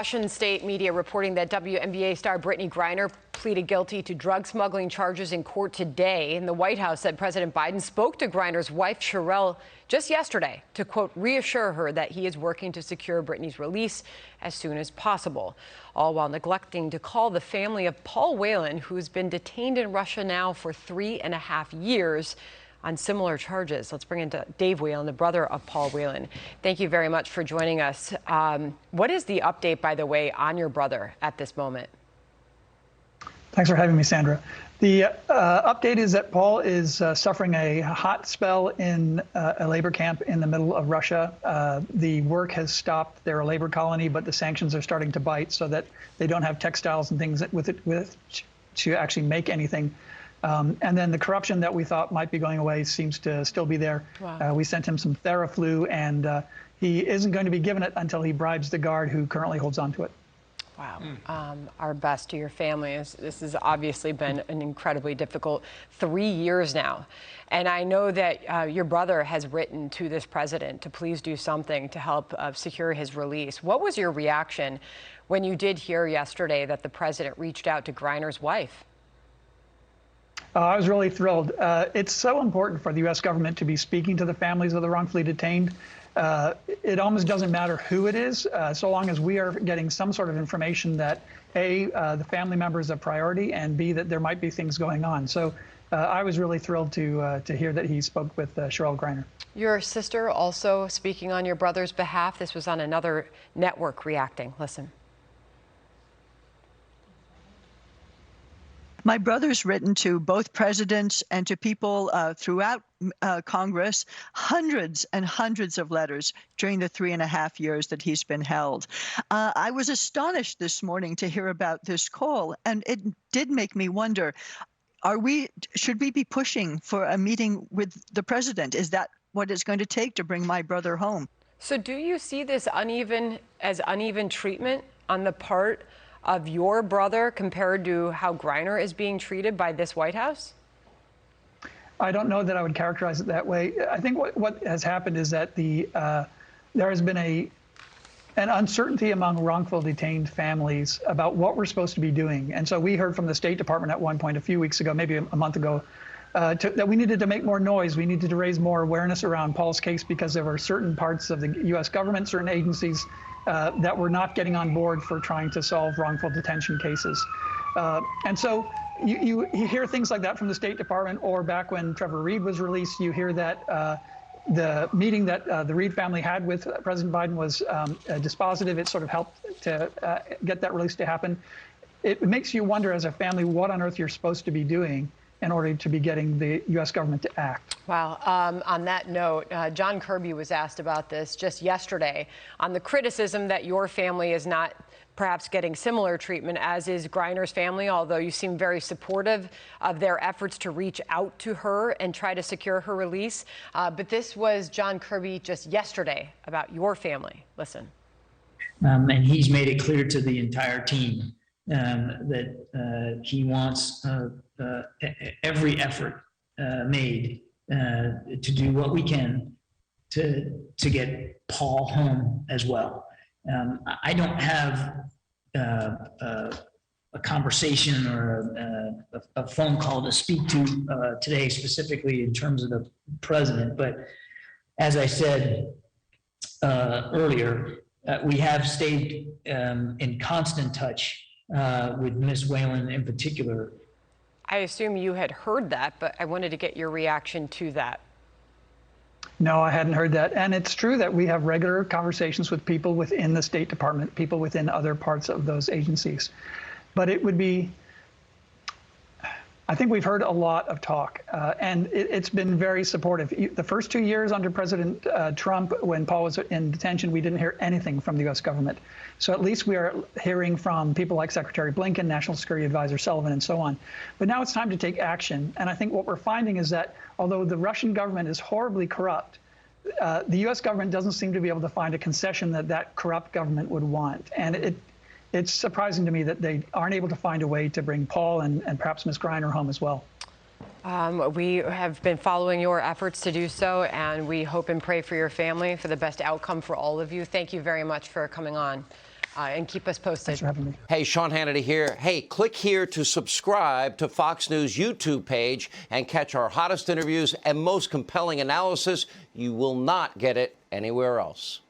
Russian state media reporting that WNBA star Brittney Griner pleaded guilty to drug smuggling charges in court today. And the White House said President Biden spoke to Griner's wife, Sherelle, just yesterday to, quote, reassure her that he is working to secure Brittney's release as soon as possible, all while neglecting to call the family of Paul Whelan, who's been detained in Russia now for 3.5 years on similar charges. Let's bring in Dave Whelan, the brother of Paul Whelan. Thank you very much for joining us. What is the update, by the way, on your brother at this moment? Thanks for having me, Sandra. The update is that Paul is suffering a hot spell in a labor camp in the middle of Russia. The work has stopped. They're a labor colony, but the sanctions are starting to bite so that they don't have textiles and things with to actually make anything. And then the corruption that we thought might be going away seems to still be there. Wow. We sent him some Theraflu, and he isn't going to be given it until he bribes the guard who currently holds on to it. Wow. Our best to your family. This has obviously been an incredibly difficult 3 years now. And I know that your brother has written to this president to please do something to help secure his release. What was your reaction when you did hear yesterday that the president reached out to Griner's wife? I was really thrilled. It's so important for the U.S. government to be speaking to the families of the wrongfully detained. It almost doesn't matter who it is, so long as we are getting some sort of information that, A, the family member is a priority, and B, that there might be things going on. So I was really thrilled to hear that he spoke with Sherelle Griner. Your sister also speaking on your brother's behalf. This was on another network reacting. Listen. My brother's written to both presidents and to people throughout Congress, hundreds and hundreds of letters during the 3.5 years that he's been held. I was astonished this morning to hear about this call, and it did make me wonder, should we be pushing for a meeting with the president? Is that what it's going to take to bring my brother home? So do you see this uneven treatment on the part of your brother compared to how Griner is being treated by this White House? I don't know that I would characterize it that way. I think what has happened is that there has been an uncertainty among wrongful detained families about what we're supposed to be doing. And so we heard from the State Department at one point a few weeks ago, maybe a month ago, that we needed to make more noise. We needed to raise more awareness around Paul's case because there were certain parts of the U.S. government, certain agencies that were not getting on board for trying to solve wrongful detention cases. And so you hear things like that from the State Department, or back when Trevor Reed was released, you hear that the meeting that the Reed family had with President Biden was dispositive. It sort of helped to get that release to happen. It makes you wonder as a family what on earth you're supposed to be doing in order to be getting the U.S. government to act. Wow. On that note, John Kirby was asked about this just yesterday on the criticism that your family is not perhaps getting similar treatment as is Griner's family, although you seem very supportive of their efforts to reach out to her and try to secure her release. But this was John Kirby just yesterday about your family. Listen. And he's made it clear to the entire team that he wants every effort made to do what we can to get Paul home as well. I don't have a conversation or a phone call to speak to today specifically in terms of the president, but as I said earlier, we have stayed in constant touch with Ms. Whalen in particular. I assume you had heard that, but I wanted to get your reaction to that. No, I hadn't heard that. And it's true that we have regular conversations with people within the State Department, people within other parts of those agencies. But it would be, I think we've heard a lot of talk, and it's been very supportive. The first 2 years under President Trump, when Paul was in detention, we didn't hear anything from the U.S. government. So at least we are hearing from people like Secretary Blinken, National Security Advisor Sullivan, and so on. But now it's time to take action. And I think what we're finding is that although the Russian government is horribly corrupt, the U.S. government doesn't seem to be able to find a concession that that corrupt government would want. And it's surprising to me that they aren't able to find a way to bring Paul and perhaps Ms. Griner home as well. We have been following your efforts to do so, and we hope and pray for your family for the best outcome for all of you. Thank you very much for coming on. and keep us posted. Thanks for having me. Hey, Sean Hannity here. Hey, click here to subscribe to Fox News YouTube page and catch our hottest interviews and most compelling analysis. You will not get it anywhere else.